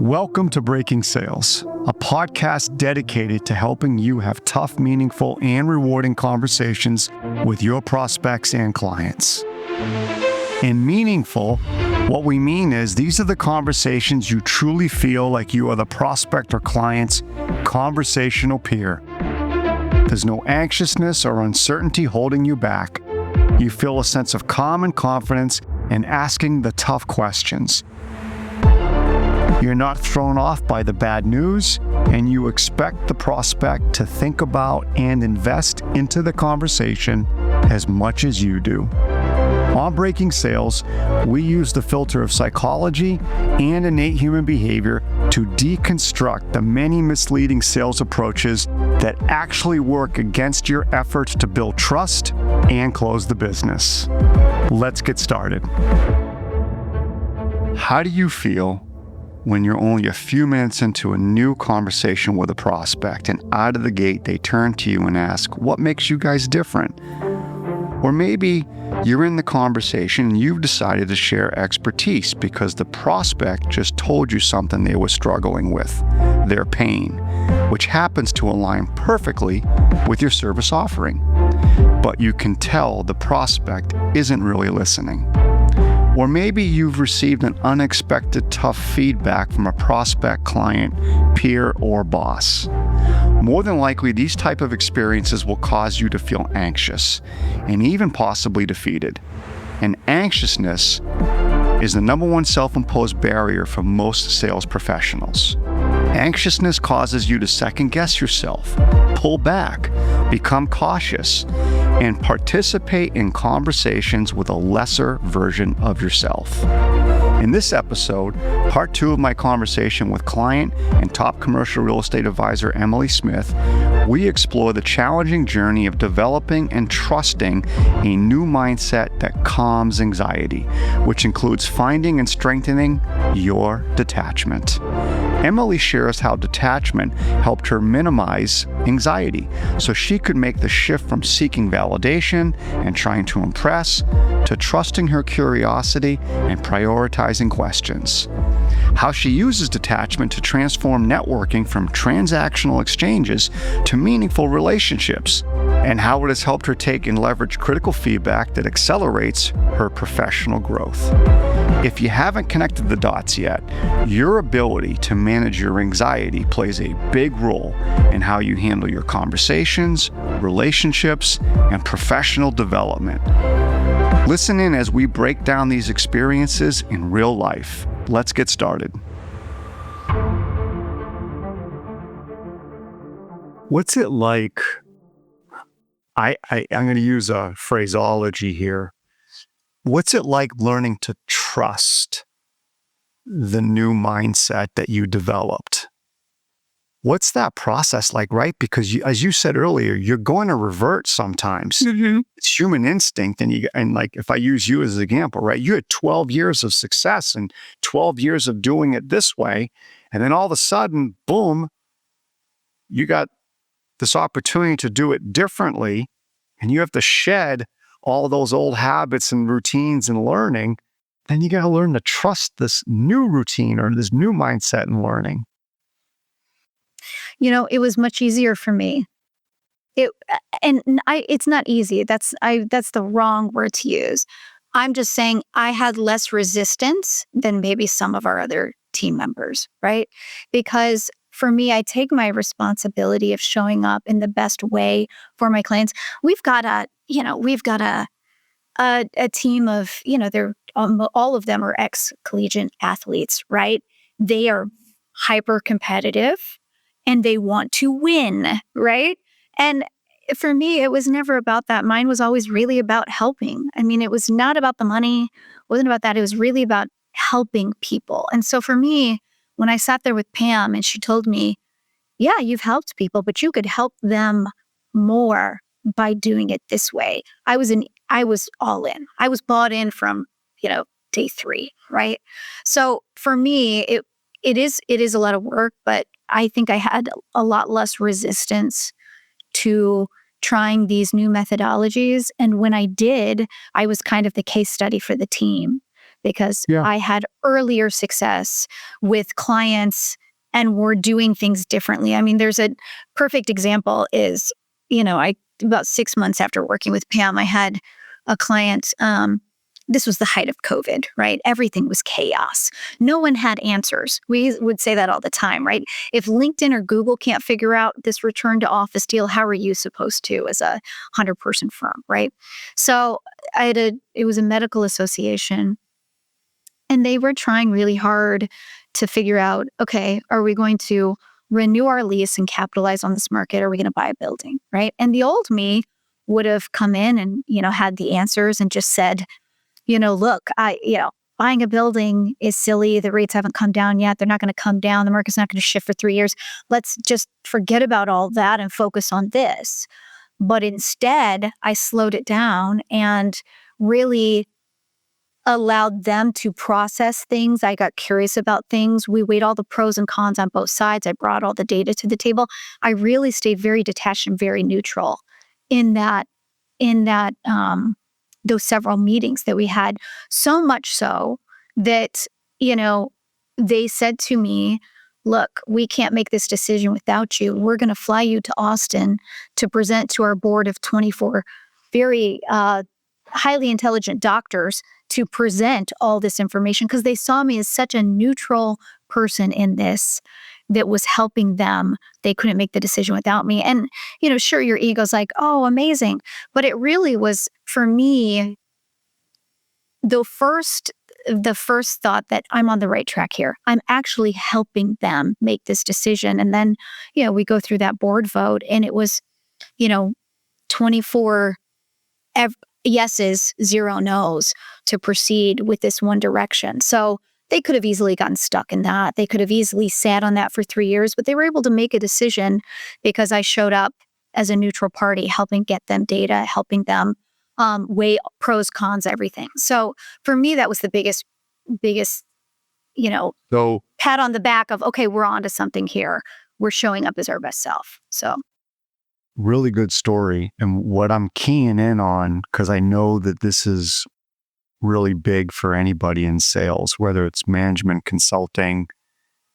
Welcome to Breaking Sales, a podcast dedicated to helping you have tough, meaningful, and rewarding conversations with your prospects and clients. In meaningful, what we mean is these are the conversations you truly feel like you are the prospect or client's conversational peer. There's no anxiousness or uncertainty holding you back. You feel a sense of calm and confidence in asking the tough questions. You're not thrown off by the bad news, and you expect the prospect to think about and invest into the conversation as much as you do. On Breaking Sales, we use the filter of psychology and innate human behavior to deconstruct the many misleading sales approaches that actually work against your efforts to build trust and close the business. Let's get started. How do you feel when you're only a few minutes into a new conversation with a prospect and out of the gate they turn to you and ask, what makes you guys different? Or maybe you're in the conversation and you've decided to share expertise because the prospect just told you something they were struggling with, their pain, which happens to align perfectly with your service offering. But you can tell the prospect isn't really listening. Or maybe you've received an unexpected tough feedback from a prospect, client, peer, or boss. More than likely, these type of experiences will cause you to feel anxious and even possibly defeated. And anxiousness is the number one self-imposed barrier for most sales professionals. Anxiousness causes you to second-guess yourself, pull back, become cautious, and participate in conversations with a lesser version of yourself. In this episode, part 2 of my conversation with client and top commercial real estate advisor Emily Smith, we explore the challenging journey of developing and trusting a new mindset that calms anxiety, which includes finding and strengthening your detachment. Emily shares how detachment helped her minimize anxiety so she could make the shift from seeking validation and trying to impress to trusting her curiosity and prioritizing questions. How she uses detachment to transform networking from transactional exchanges to meaningful relationships, and how it has helped her take and leverage critical feedback that accelerates her professional growth. If you haven't connected the dots yet, your ability to manage your anxiety plays a big role in how you handle your conversations, relationships, and professional development. Listen in as we break down these experiences in real life. Let's get started. What's it like? I'm going to use a phraseology here. What's it like learning to trust the new mindset that you developed? What's that process like, right? Because as you said earlier, you're going to revert sometimes. Mm-hmm. It's human instinct. And like, if I use you as an example, right? You had 12 years of success and 12 years of doing it this way. And then all of a sudden, boom, you got this opportunity to do it differently. And you have to shed all those old habits and routines and learning. Then you got to learn to trust this new routine or this new mindset and learning. You know, it was much easier for me. It's not easy. That's the wrong word to use. I'm just saying I had less resistance than maybe some of our other team members, right? Because for me, I take my responsibility of showing up in the best way for my clients. We've got a team of, they're all of them are ex-collegiate athletes, right? They are hyper competitive and they want to win, right? And for me, it was never about that. Mine was always really about helping. I mean, it was not about the money. It wasn't about that. It was really about helping people. And so for me, when I sat there with Pam and she told me, yeah, you've helped people, but you could help them more by doing it this way. I was all in. I was bought in from, day 3, right? So for me, it is a lot of work, but I think I had a lot less resistance to trying these new methodologies. And when I did, I was kind of the case study for the team because Yeah. I had earlier success with clients and we're doing things differently. I mean, there's a perfect example is, I about 6 months after working with Pam, I had a client. This was the height of COVID, right? Everything was chaos. No one had answers. We would say that all the time, right? If LinkedIn or Google can't figure out this return to office deal, how are you supposed to as a 100-person firm, right? So it was a medical association, and they were trying really hard to figure out, okay, are we going to renew our lease and capitalize on this market? Or are we going to buy a building, right? And the old me would have come in and, had the answers and just said, look, buying a building is silly. The rates haven't come down yet. They're not going to come down. The market's not going to shift for 3 years. Let's just forget about all that and focus on this. But instead, I slowed it down and really allowed them to process things. I got curious about things. We weighed all the pros and cons on both sides. I brought all the data to the table. I really stayed very detached and very neutral in that those several meetings that we had. So much so that, they said to me, look, we can't make this decision without you. We're going to fly you to Austin to present to our board of 24 very highly intelligent doctors to present all this information, because they saw me as such a neutral person in this that was helping them. They couldn't make the decision without me. And, sure, your ego's like, oh, amazing. But it really was, for me, the first thought that I'm on the right track here. I'm actually helping them make this decision. And then, we go through that board vote, and it was, 24 yeses, 0 nos to proceed with this one direction. So they could have easily gotten stuck in that. They could have easily sat on that for 3 years, but they were able to make a decision because I showed up as a neutral party, helping get them data, helping them weigh pros, cons, everything. So for me, that was the biggest, So pat on the back of, okay, we're on to something here. We're showing up as our best self. So really good story. And what I'm keying in on, because I know that this is really big for anybody in sales, whether it's management consulting,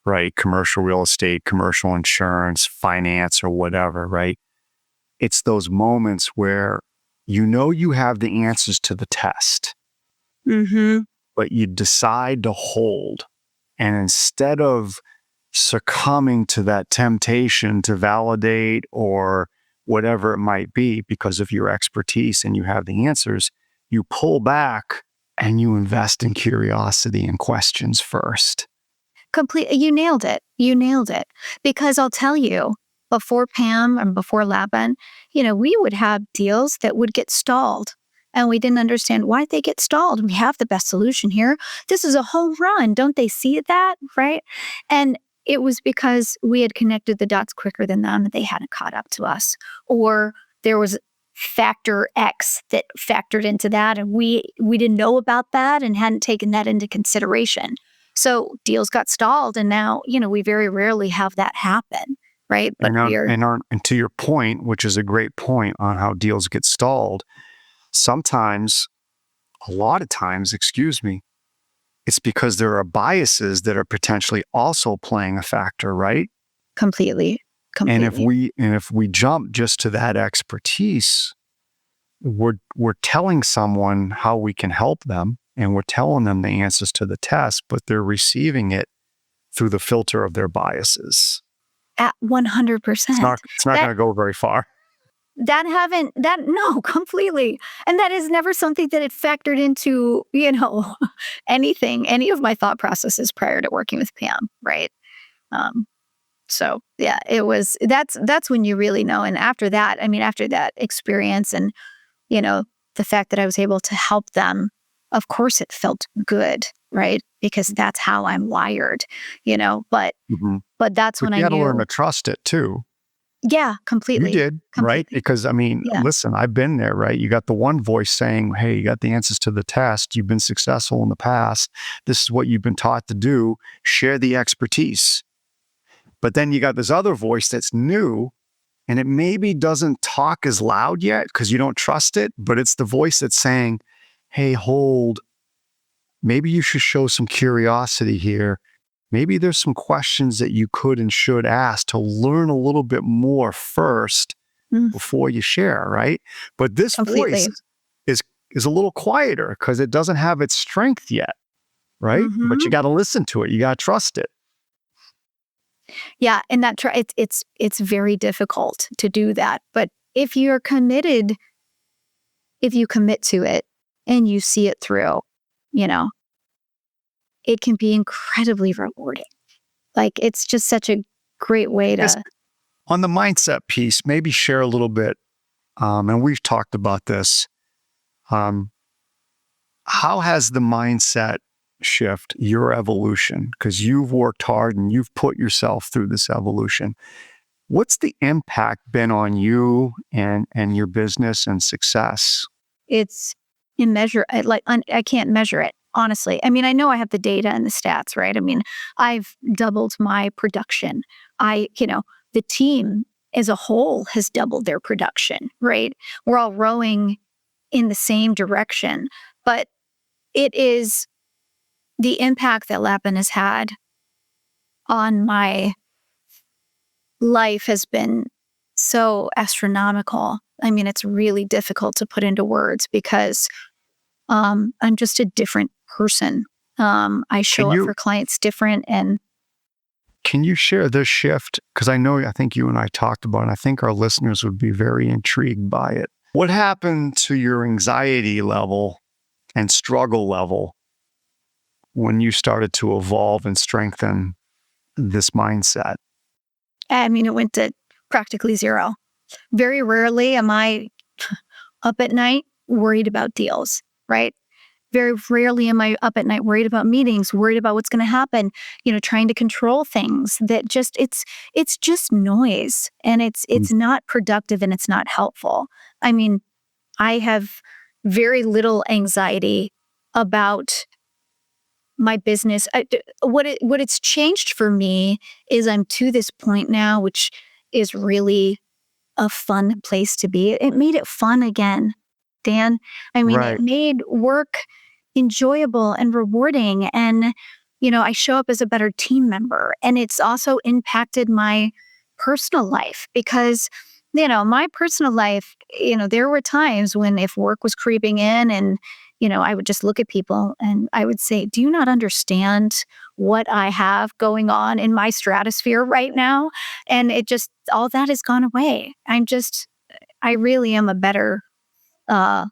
right? Commercial real estate, commercial insurance, finance, or whatever, right? It's those moments where you have the answers to the test, but you decide to hold. And instead of succumbing to that temptation to validate or whatever it might be because of your expertise and you have the answers, you pull back and you invest in curiosity and questions first. Completely. You nailed it. You nailed it. Because I'll tell you, before Pam and before Laban, we would have deals that would get stalled. And we didn't understand why they get stalled. We have the best solution here. This is a home run. Don't they see that? Right. And it was because we had connected the dots quicker than them, that they hadn't caught up to us. Or there was factor X that factored into that. And we didn't know about that and hadn't taken that into consideration. So deals got stalled, and now, we very rarely have that happen, right? But And to your point, which is a great point on how deals get stalled, a lot of times, it's because there are biases that are potentially also playing a factor, right? Completely. And if we jump just to that expertise, we're telling someone how we can help them, and we're telling them the answers to the test, but they're receiving it through the filter of their biases. At 100%. It's not going to go very far. No, completely. And that is never something that had factored into, anything, any of my thought processes prior to working with Pam, right? So yeah, that's when you really know. And after that experience and, the fact that I was able to help them, of course it felt good, right? Because that's how I'm wired, but that's when I knew. You got to learn to trust it too. Yeah, completely. You did, right? Because listen, I've been there, right? You got the one voice saying, hey, you got the answers to the test. You've been successful in the past. This is what you've been taught to do. Share the expertise. But then you got this other voice that's new, and it maybe doesn't talk as loud yet because you don't trust it, but it's the voice that's saying, hey, hold, maybe you should show some curiosity here. Maybe there's some questions that you could and should ask to learn a little bit more first Mm, before you share, right? But this voice completely. is a little quieter because it doesn't have its strength yet, right? But you Hmm. got to listen to it. You got to trust it. Yeah, and it's very difficult to do that. But if you're committed, if you commit to it and you see it through, you know, it can be incredibly rewarding. Like it's just such a great way Yes. to. On the mindset piece, maybe share a little bit, and we've talked about this. Um, how has the mindset shift your evolution? Because you've worked hard and you've put yourself through this evolution. What's the impact been on you and your business and success? It's immeasure I can't measure it, honestly. I mean, I know I have the data and the stats, right? I mean, I've doubled my production. The team as a whole has doubled their production, right? We're all rowing in the same direction, but it is the impact that Lapin has had on my life has been so astronomical. I mean, it's really difficult to put into words because I'm just a different person. I Can show up you for clients different. And can you share this shift? Because I think you and I talked about it, and I think our listeners would be very intrigued by it. What happened to your anxiety level and struggle level when you started to evolve and strengthen this mindset? I mean, it went to practically zero. Very rarely am I up at night worried about deals, right? Very rarely am I up at night worried about meetings, worried about what's going to happen, trying to control things that just it's just noise and Mm. it's not productive and it's not helpful. I mean, I have very little anxiety about my business. What it's changed for me is I'm to this point now, which is really a fun place to be. It made it fun again, Dan. I mean, it Right. made work enjoyable and rewarding. And, I show up as a better team member. And it's also impacted my personal life because, my personal life, there were times when if work was creeping in and, I would just look at people and I would say, do you not understand what I have going on in my stratosphere right now? And it just, all that has gone away. I really am a uh,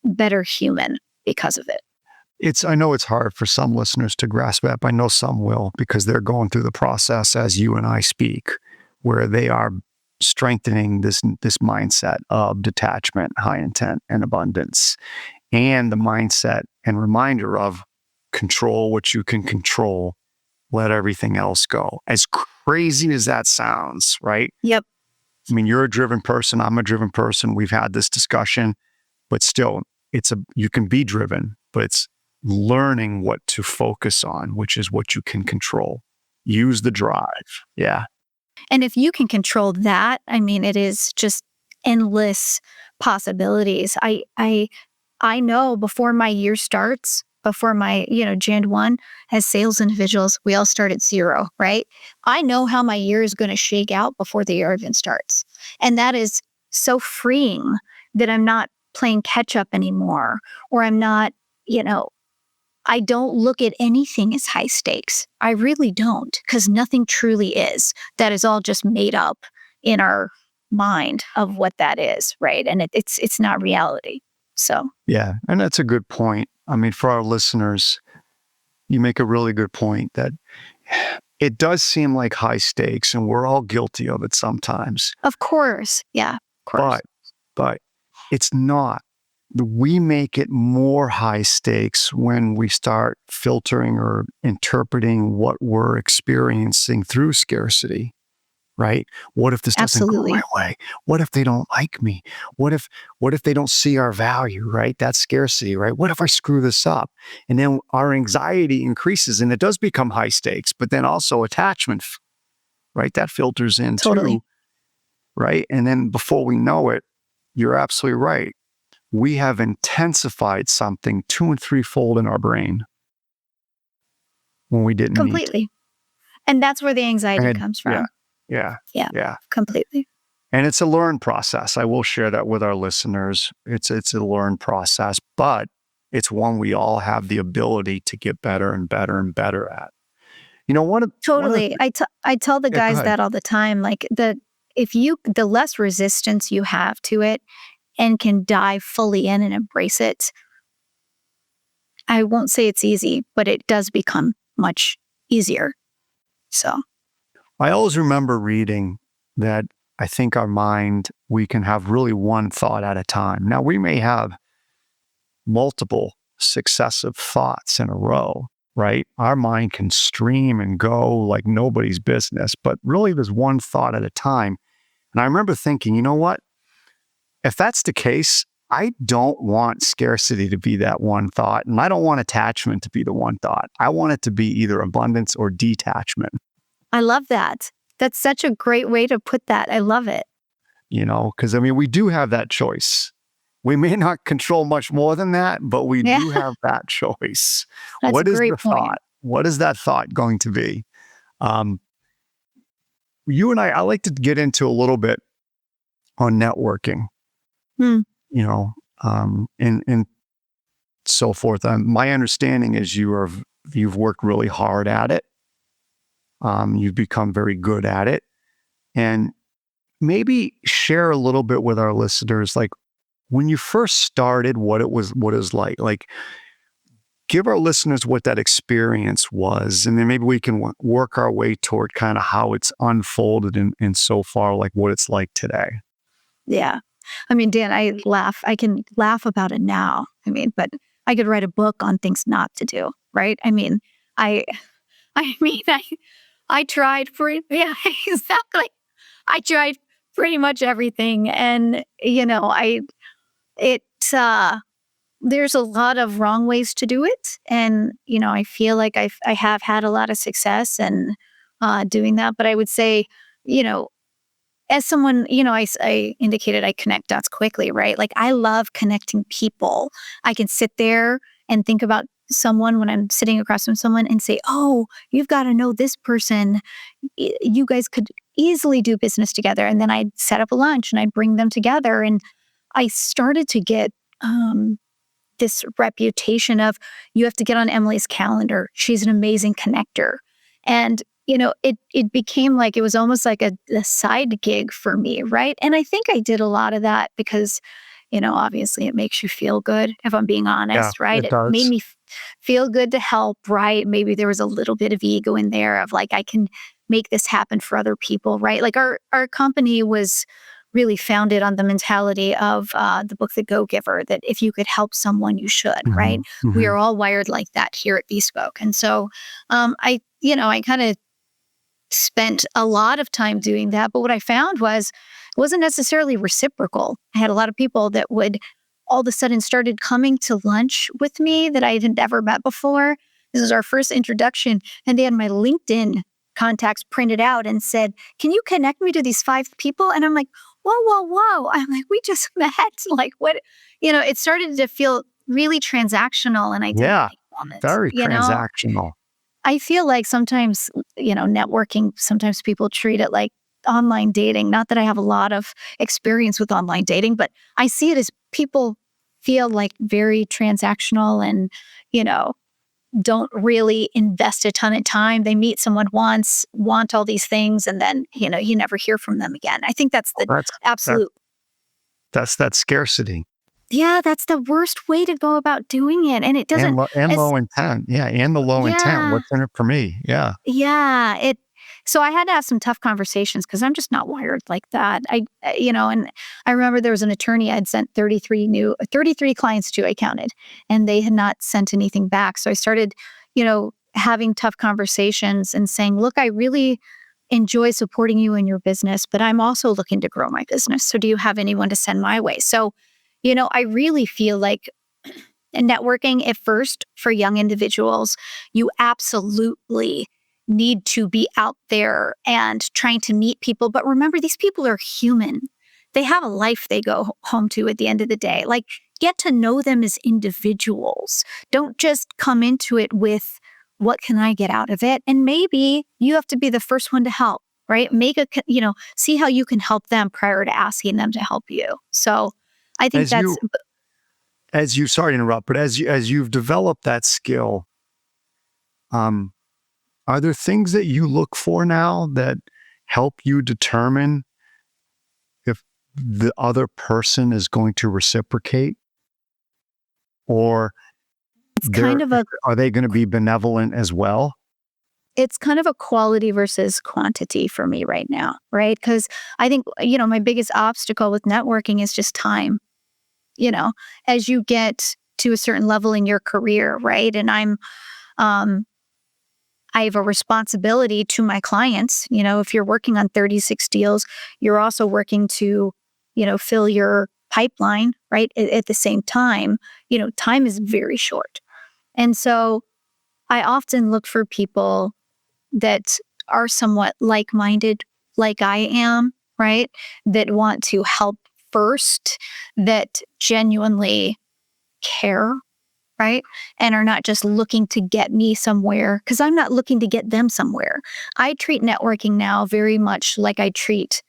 better human because of it. I know it's hard for some listeners to grasp that, but I know some will because they're going through the process as you and I speak, where they are strengthening this mindset of detachment, high intent, and abundance, and the mindset and reminder of control what you can control, let everything else go. As crazy as that sounds, right? Yep, I mean, you're a driven person, I'm a driven person. We've had this discussion, but still, you can be driven, but it's learning what to focus on, which is what you can control. Use the drive. Yeah. and if you can control that, I mean, it is just endless possibilities. I know before my year starts, before my, Jan 1, as sales individuals, we all start at zero, right? I know how my year is going to shake out before the year even starts. And that is so freeing that I'm not playing catch up anymore, or I'm not, you know, I don't look at anything as high stakes. I really don't, because nothing truly is. That is all just made up in our mind of what that is, right? And it's not reality. So Yeah. And that's a good point. I mean, for our listeners, you make a really good point that it does seem like high stakes and we're all guilty of it sometimes, of course, yeah, of course, but, but it's not. We make it more high stakes when we start filtering or interpreting what we're experiencing through scarcity. Right? What if this doesn't go my absolutely, way? What if they don't like me? What if they don't see our value, right? That's scarcity, right? What if I screw this up? And then our anxiety increases and it does become high stakes, but then also attachment, right? That filters in totally. too, right? And then before we know it, you're absolutely right. we have intensified something 2 and 3-fold in our brain when we didn't need to. Completely. And that's where the anxiety And comes yeah, from. yeah, Yeah, yeah. completely. And it's a learned process. I will share that with our listeners. It's a learned process, but it's one we all have the ability to get better and better and better at. One of Totally. I tell the yeah, go guys ahead. that all the time, like the less resistance you have to it and can dive fully in and embrace it, I won't say it's easy, but it does become much easier. So, I always remember reading that I think our mind, we can have really one thought at a time. Now, we may have multiple successive thoughts in a row, right? Our mind can stream and go like nobody's business, but really there's one thought at a time. And I remember thinking, you know what? If that's the case, I don't want scarcity to be that one thought. And I don't want attachment to be the one thought. I want it to be either abundance or detachment, I love that. That's such a great way to put that. I love it. because I mean, we do have that choice. We may not control much more than that, but we Yeah, do have that choice. that's a What is great the point. thought? What is that thought going to be? Um, you and I like to get into a little bit on networking, Hmm. you know, and so forth. My understanding is you've worked really hard at it. You've become very good at it, and maybe share a little bit with our listeners, like when you first started, what it was like. Like, give our listeners what that experience was, and then maybe we can work our way toward kind of how it's unfolded and so far, like what it's like today. Yeah. I mean, Dan, I can laugh about it now. I mean, but I could write a book on things not to do, right? I mean, I, I mean, I tried for, yeah, exactly. I tried pretty much everything. And, it, uh, there's a lot of wrong ways to do it. And, I feel like I have had a lot of success and, doing that. But I would say, you know, as someone, I indicated I connect dots quickly, right? Like I love connecting people. I can sit there and think about someone when I'm sitting across from someone and say, oh, you've got to know this person. You guys could easily do business together. And then I'd set up a lunch and I'd bring them together. And I started to get this reputation of you have to get on Emily's calendar. She's an amazing connector. And it became like it was almost like a side gig for me, right? And I think I did a lot of that because, obviously it makes you feel good, if I'm being Yeah, honest, right? it It made does. me feel good to help, right? Maybe there was a little bit of ego in there of like I can make this happen for other people, right? Like our company was really founded on the mentality of the book The Go Giver, that if you could help someone, you should, right? Hmm. We Hmm. are all wired like that here at Bespoke. And so I kind of spent a lot of time doing that. But what I found was it wasn't necessarily reciprocal. I had a lot of people that would all of a sudden started coming to lunch with me that I had never met before. This is our first introduction. And they had my LinkedIn contacts printed out and said, can you connect me to these 5 people? And I'm like, whoa, whoa, whoa. I'm like, we just met. Like, what? It started to feel really transactional and I didn't Yeah, want it. very transactional. I feel like sometimes, networking, sometimes people treat it like online dating. Not that I have a lot of experience with online dating, but I see it as people feel like very transactional and, you know, don't really invest a ton of time. They meet someone once, want all these things, and then, you never hear from them again. I think that's the That's that absolute, that's that scarcity yeah, that's the worst way to go about doing it. And it and doesn't, low as, intent. Yeah, and the low intent. yeah. What's in it for me? Yeah. Yeah, so I had to have some tough conversations because I'm just not wired like that. And I remember there was an attorney I'd sent 33 clients to, I counted, and they had not sent anything back. So I started, having tough conversations and saying, look, I really enjoy supporting you in your business, but I'm also looking to grow my business. So do you have anyone to send my way? So, I really feel like networking at first for young individuals, you absolutely need to be out there and trying to meet people. But remember, these people are human. They have a life they go home to at the end of the day. Like, get to know them as individuals. Don't just come into it with, what can I get out of it? And maybe you have to be the first one to help, right? See how you can help them prior to asking them to help you. So I think As that's, you as you sorry to interrupt, but as you've developed that skill, um, are there things that you look for now that help you determine if the other person is going to reciprocate, or it's kind of a are they going to be benevolent as well? it's kind of a quality versus quantity for me right now, right? Because I think, my biggest obstacle with networking is just time. You know, as you get to a certain level in your career, right? And um, I have a responsibility to my clients. If you're working on 36 deals, you're also working to, fill your pipeline, right? At the same time, time is very short. And so I often look for people that are somewhat like minded, like I am, right? That want to help first, that genuinely care, right? And are not just looking to get me somewhere, because I'm not looking to get them somewhere. I treat networking now very much like I treat,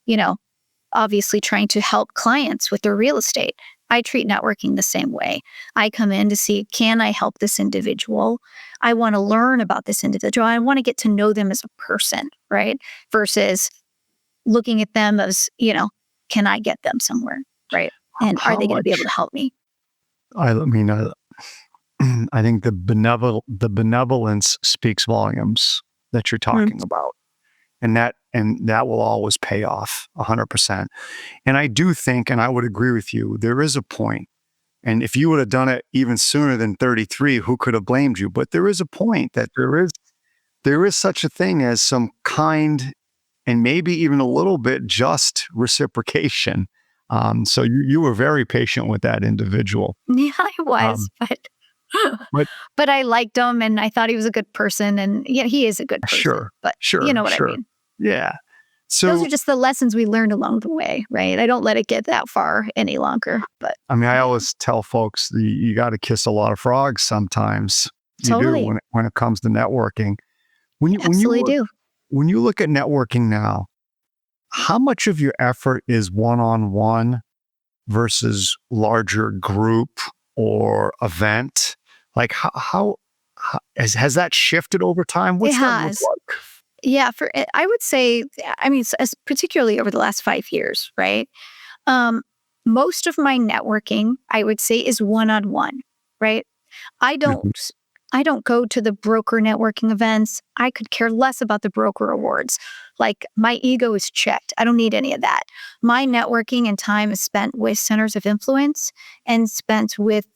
you know, obviously trying to help clients with their real estate. I treat networking the same way. I come in to see, can I help this individual? I want to learn about this individual. I want to get to know them as a person, right? Versus looking at them as, can I get them somewhere, right? And are How they going to be able much? to help me? I mean, I think the benevolence speaks volumes that you're Mm. talking about, and that will always pay off 100%. And I do think, and I would agree with you, there is a point. And if you would have done it even sooner than 33, who could have blamed you? But there is a point that there is such a thing as some kind and maybe even a little bit just reciprocation. So you were very patient with that individual. Yeah, I was, Um, but but I liked him and I thought he was a good person, and yeah, he is a good person, sure, but you sure, know what I sure. mean. Yeah. Those are So, just the lessons we learned along the way, right? I don't let it get that far any longer, but I mean, I always tell folks you got to kiss a lot of frogs sometimes. You do totally. when it comes to networking. When you when you Absolutely look do. when you look at networking now, how much of your effort is one-on-one versus larger group or event? Like how has that shifted over time? It What's that look has. like? Yeah, I would say, I mean, particularly over the last 5 years, right? Um, Most of my networking, I would say, is one-on-one, right? I don't Mhm. I don't go to the broker networking events. I could care less about the broker awards. Like, my ego is checked. I don't need any of that. My networking and time is spent with centers of influence and spent with,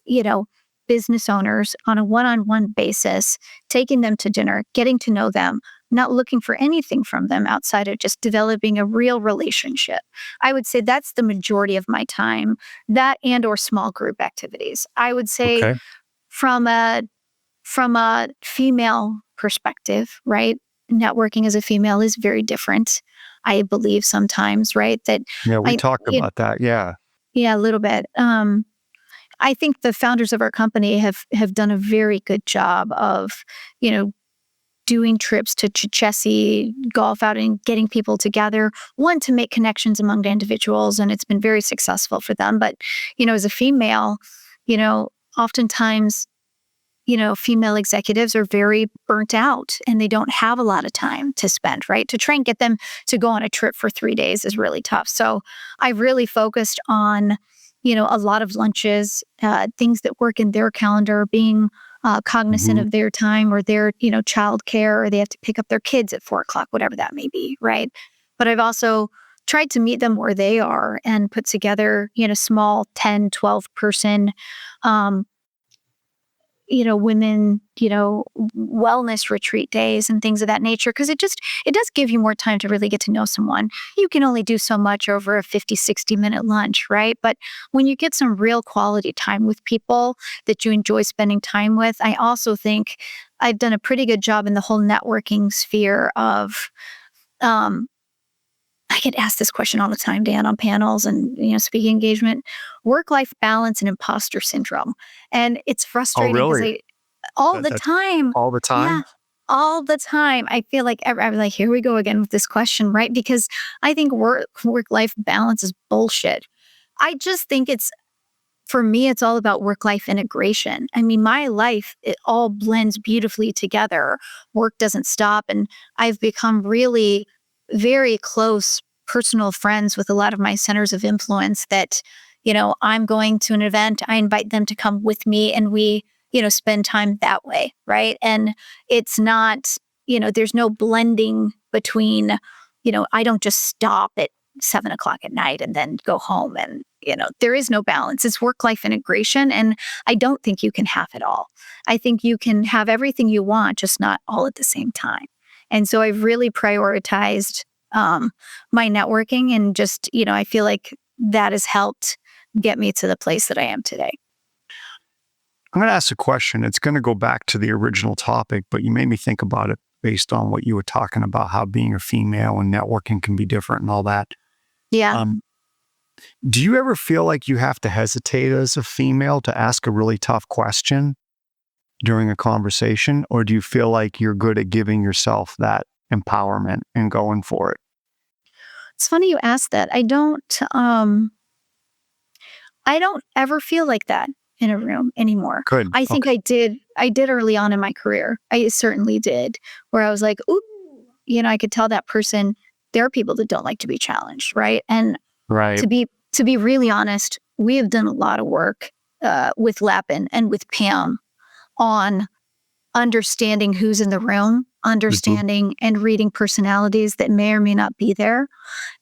business owners on a one-on-one basis, taking them to dinner, getting to know them, not looking for anything from them outside of just developing a real relationship. I would say that's the majority of my time, that and or small group activities. I would say Okay. from a female perspective, right? Networking as a female is very different. I believe sometimes, right? That Yeah, we I, talked it, about that. Yeah. yeah, a little bit. I think the founders of our company have done a very good job of, you know, doing trips to Chichesi, golf outing, getting people together. One, to make connections among the individuals, and it's been very successful for them. But as a female, oftentimes female executives are very burnt out and they don't have a lot of time to spend, right? To try and get them to go on a trip for 3 days is really tough. So I've really focused on, a lot of lunches, things that work in their calendar, being cognizant Mhm. of their time or their, childcare, or they have to pick up their kids at 4 o'clock, whatever that may be, right? But I've also tried to meet them where they are and put together, small 10, 12 person um, women, wellness retreat days and things of that nature. Cause it does give you more time to really get to know someone. You can only do so much over a 50, 60-minute lunch, right? But when you get some real quality time with people that you enjoy spending time with, I also think I've done a pretty good job in the whole networking sphere of, um, I get asked this question all the time, Dan, on panels and speaking engagement: work-life balance and imposter syndrome. And it's Oh, frustrating because really? I all the That's time, all the yeah, time? all the time. I feel like I'm like, here we go again with this question, right? Because I think work-life balance is bullshit. I just think for me, it's all about work life integration. I mean, my life, it all blends beautifully together. Work doesn't stop. And I've become really very close personal friends with a lot of my centers of influence that, I'm going to an event, I invite them to come with me and we, spend time that way. Right. And it's not, there's no blending between, I don't just stop at 7 o'clock at night and then go home and there is no balance. It's work life integration. And I don't think you can have it all. I think you can have everything you want, just not all at the same time. And so I've really prioritized my networking and just, I feel like that has helped get me to the place that I am today. I'm going to ask a question. It's going to go back to the original topic, but you made me think about it based on what you were talking about, how being a female and networking can be different and all that. Yeah. Um, do you ever feel like you have to hesitate as a female to ask a really tough question during a conversation? Or do you feel like you're good at giving yourself that empowerment and going for it? It's funny you asked that. I don't ever feel like that in a room anymore. Good. I think Okay. I did early on in my career. I certainly did, where I was like, ooh, I could tell that person, there are people that don't like to be challenged, right? And Right. to be really honest, we have done a lot of work with Lapin and with Pam on understanding who's in the room, Mhm. understanding and reading personalities that may or may not be there.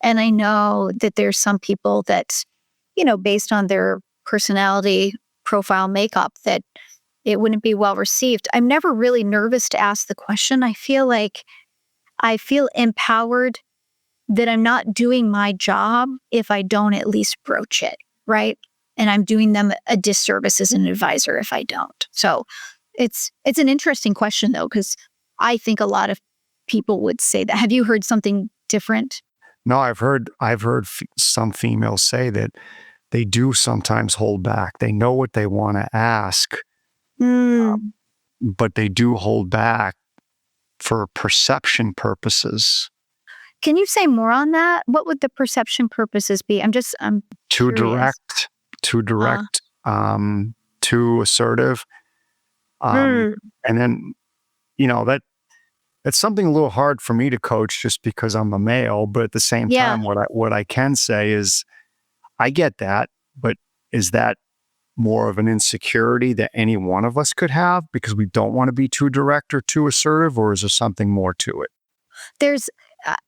And I know that there's some people that, based on their personality profile makeup, that it wouldn't be well received. I'm never really nervous to ask the question. I feel empowered that I'm not doing my job if I don't at least broach it, right? And I'm doing them a disservice as an advisor if I don't. So it's an interesting question though, because I think a lot of people would say that. Have you heard something different? No, I've heard some females say that they do sometimes hold back. They know what they want to ask, Mm. but they do hold back for perception purposes. Can you say more on that? What would the perception purposes be? I'm Too curious. direct, too Uh, direct, too assertive. Um, mm, and then, that's something a little hard for me to coach just because I'm a male. But at the same yeah. time, what I can say is I get that, but is that more of an insecurity that any one of us could have because we don't want to be too direct or too assertive, or is there something more to it? There's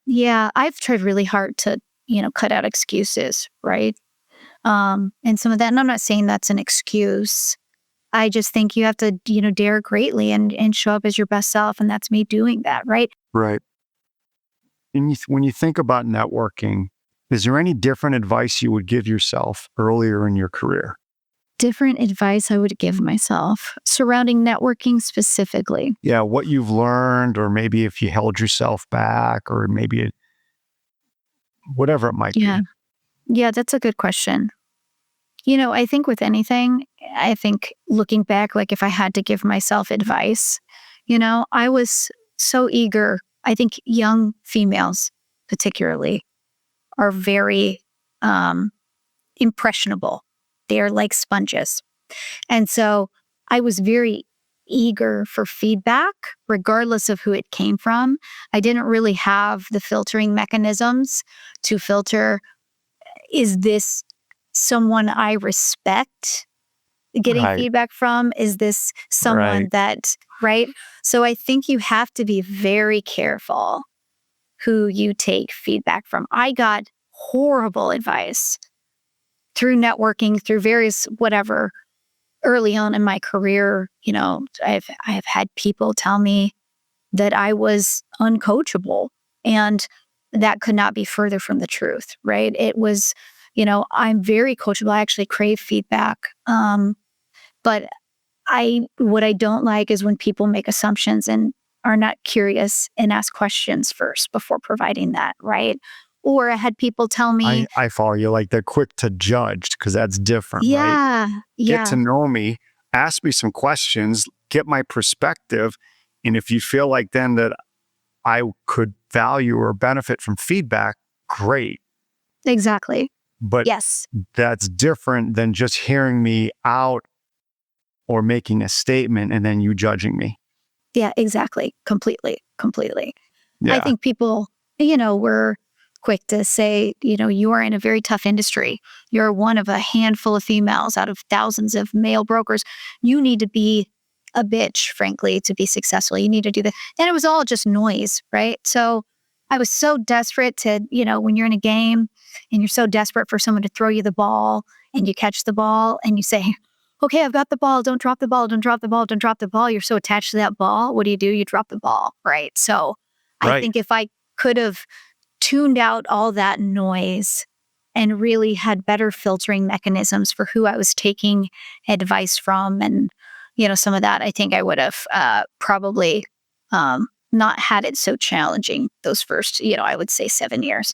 yeah, I've tried really hard to, cut out excuses, right? And some of that, and I'm not saying that's an excuse. I just think you have to, dare greatly and show up as your best self. And that's me doing that, right? Right. And when you think about networking, is there any different advice you would give yourself earlier in your career? Different advice I would give myself surrounding networking specifically. Yeah, what you've learned, or maybe if you held yourself back, or maybe whatever it might Yeah. be. Yeah, that's a good question. I think with anything, I think looking back, like if I had to give myself advice, I was so eager. I think young females, particularly, are very um, impressionable. They are like sponges. And so I was very eager for feedback, regardless of who it came from. I didn't really have the filtering mechanisms to filter, is this someone I respect getting Right, feedback from? Is this someone right, that, right? So I think you have to be very careful who you take feedback from. I got horrible advice through networking, through various whatever early on in my career. I have had people tell me that I was uncoachable, and that could not be further from the truth, right? It was, I'm very coachable. I actually crave feedback. But what I don't like is when people make assumptions and are not curious and ask questions first before providing that, right? Or I had people tell me, I follow you. Like they're quick to judge because that's different, right? yeah, Get to yeah, know me, ask me some questions, get my perspective. And if you feel like then that I could value or benefit from feedback, great. exactly. But Yes. that's different than just hearing me out or making a statement and then you judging me. Yeah, exactly. Completely. Completely. I Yeah. think people, were quick to say, you are in a very tough industry. You're one of a handful of females out of thousands of male brokers. You need to be a bitch, frankly, to be successful. You need to do that. And it was all just noise, right? So I was so desperate to, when you're in a game and you're so desperate for someone to throw you the ball and you catch the ball and you say, okay, I've got the ball. Don't drop the ball. Don't drop the ball. Don't drop the ball. You're so attached to that ball. What do? You drop the ball, right? So I Right. think if I could have tuned out all that noise and really had better filtering mechanisms for who I was taking advice from and, some of that, I think I would have probably not had it so challenging those first, I would say 7 years.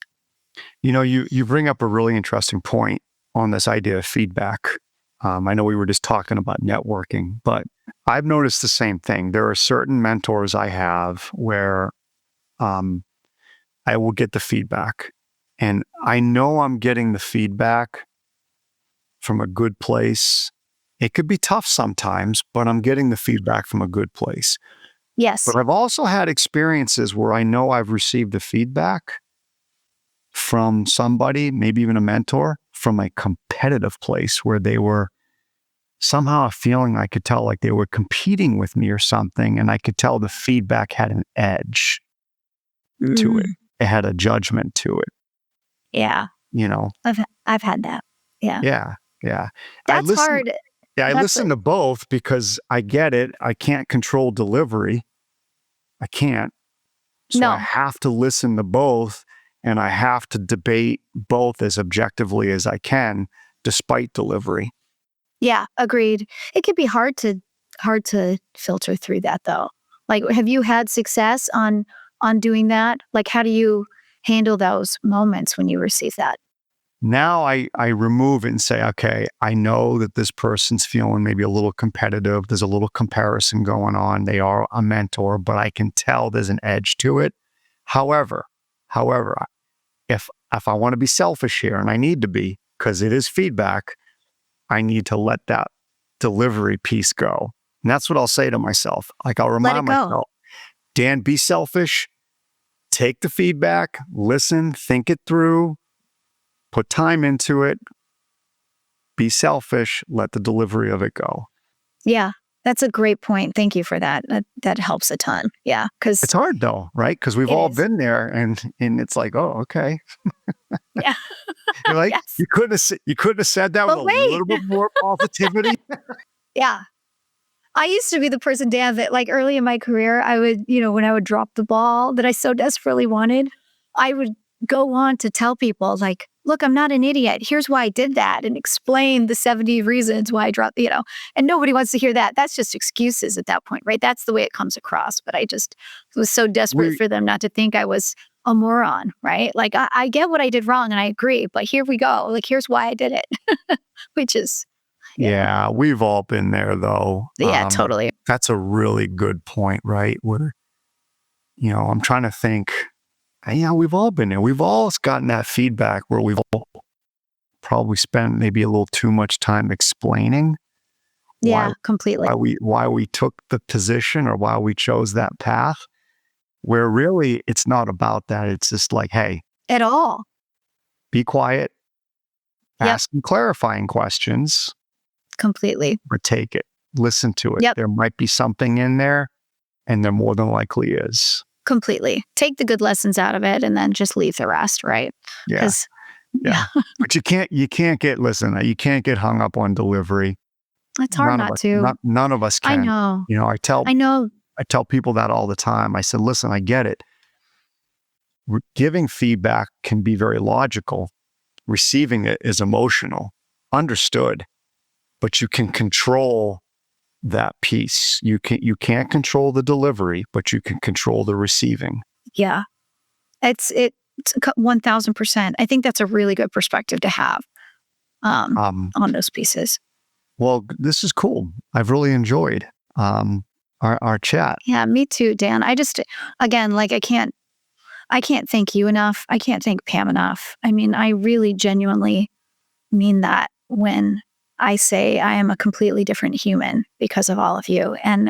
You bring up a really interesting point on this idea of feedback. I know we were just talking about networking, but I've noticed the same thing. There are certain mentors I have where I will get the feedback, and I know I'm getting the feedback from a good place. It could be tough sometimes, but I'm getting the feedback from a good place. Yes. But I've also had experiences where I know I've received the feedback from somebody, maybe even a mentor, from a competitive place where they were somehow feeling I could tell like they were competing with me or something. And I could tell the feedback had an edge to it. Mm, It had a judgment to it, yeah. you know? I've had that. Yeah. Yeah. Yeah. I That's listen. hard. Yeah. I That's listen to both because I get it. I can't control delivery. I can't. So I no. have to listen to both and I have to debate both as objectively as I can, despite delivery. Yeah, agreed. It can be hard to filter through that though. Like have you had success on doing that? Like how do you handle those moments when you receive that? Now I remove it and say, okay, I know that this person's feeling maybe a little competitive. There's a little comparison going on. They are a mentor, but I can tell there's an edge to it. However, if I want to be selfish here, and I need to be because it is feedback, I need to let that delivery piece go. And that's what I'll say to myself. Like I'll Let it remind go. myself, Dan, be selfish, take the feedback, listen, think it through, put time into it, be selfish, let the delivery of it go. Yeah. That's a great point. Thank you for that. That helps a ton. Yeah, cuz It's hard though, right? Because we've it all is. been there and it's like, oh, okay. Yeah. You're like, Yes. you couldn't have said that with But a wait. little bit more positivity. Yeah. I used to be the person, Dan, that like early in my career, I would, when I would drop the ball that I so desperately wanted, I would go on to tell people, like, look, I'm not an idiot. Here's why I did that and explain the 70 reasons why I dropped, and nobody wants to hear that. That's just excuses at that point, right? That's the way it comes across. But I just was so desperate we for them not to think I was a moron, right? Like, I get what I did wrong and I agree, but here we go. Like, here's why I did it, which is, yeah, Yeah, we've all been there though. yeah, totally. That's a really good point, right? Where, I'm trying to think, yeah, we've all been there. We've all gotten that feedback where we've all probably spent maybe a little too much time explaining why Yeah, completely. why we took the position or why we chose that path, where really it's not about that. It's just like, hey, At all. be quiet, Yep, ask some clarifying questions, completely. or take it, listen to it. Yep, There might be something in there, and there more than likely is. completely. Take the good lessons out of it and then just leave the rest, right? Yeah. Because, Yeah. yeah, But you can't get hung up on delivery. it's hard not to. None of us I can. know. I I know. tell people that all the time. I said, listen, I get it. Giving feedback can be very logical. Receiving it is emotional. Understood. But you can control that piece. You can't control the delivery, but you can control the receiving. Yeah. It It's 1000%. I think that's a really good perspective to have Um, on those pieces. well, this is cool. I've really enjoyed our chat. Yeah, me too, Dan. I just, again, like I can't thank you enough. I can't thank Pam enough. I mean, I really genuinely mean that when I say I am a completely different human because of all of you. And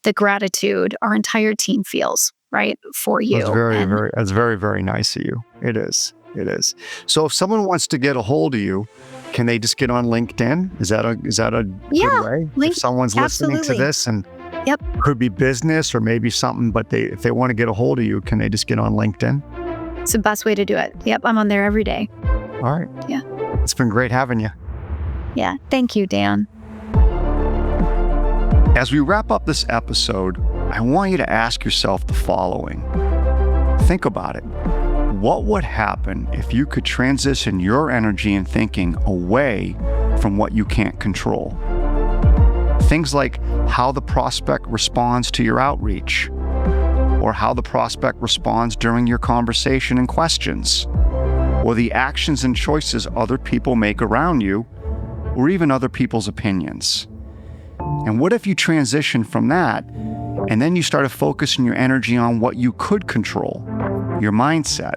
the gratitude our entire team feels, right, for you. And That's very, very nice of you. It is. It is. So if someone wants to get a hold of you, can they just get on LinkedIn? Is that a yeah, good way? link, If someone's listening to absolutely. this and Yep. could be business or maybe something, but if they want to get a hold of you, can they just get on LinkedIn? It's the best way to do it. Yep. I'm on there every day. All right. Yeah. It's been great having you. Yeah. Thank you, Dan. As we wrap up this episode, I want you to ask yourself the following. Think about it. What would happen if you could transition your energy and thinking away from what you can't control? Things like how the prospect responds to your outreach, or how the prospect responds during your conversation and questions, or the actions and choices other people make around you, or even other people's opinions. And what if you transition from that and then you started focusing your energy on what you could control, your mindset,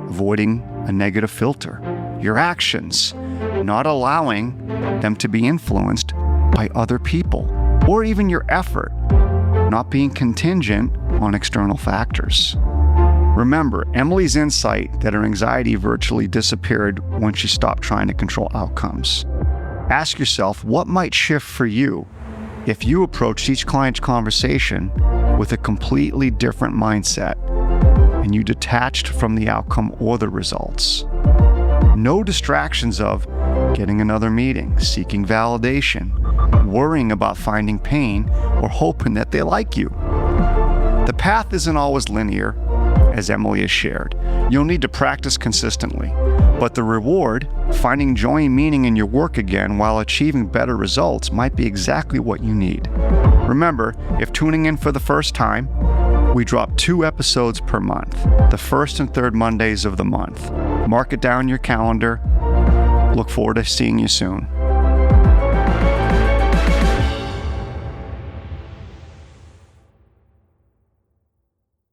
avoiding a negative filter, your actions, not allowing them to be influenced by other people, or even your effort, not being contingent on external factors. Remember, Emily's insight that her anxiety virtually disappeared when she stopped trying to control outcomes. Ask yourself, what might shift for you if you approached each client's conversation with a completely different mindset and you detached from the outcome or the results? No distractions of getting another meeting, seeking validation, worrying about finding pain, or hoping that they like you. The path isn't always linear, as Emily has shared. You'll need to practice consistently, but the reward, finding joy and meaning in your work again while achieving better results, might be exactly what you need. Remember, if tuning in for the first time, we drop 2 episodes per month, the first and third Mondays of the month. Mark it down in your calendar. Look forward to seeing you soon.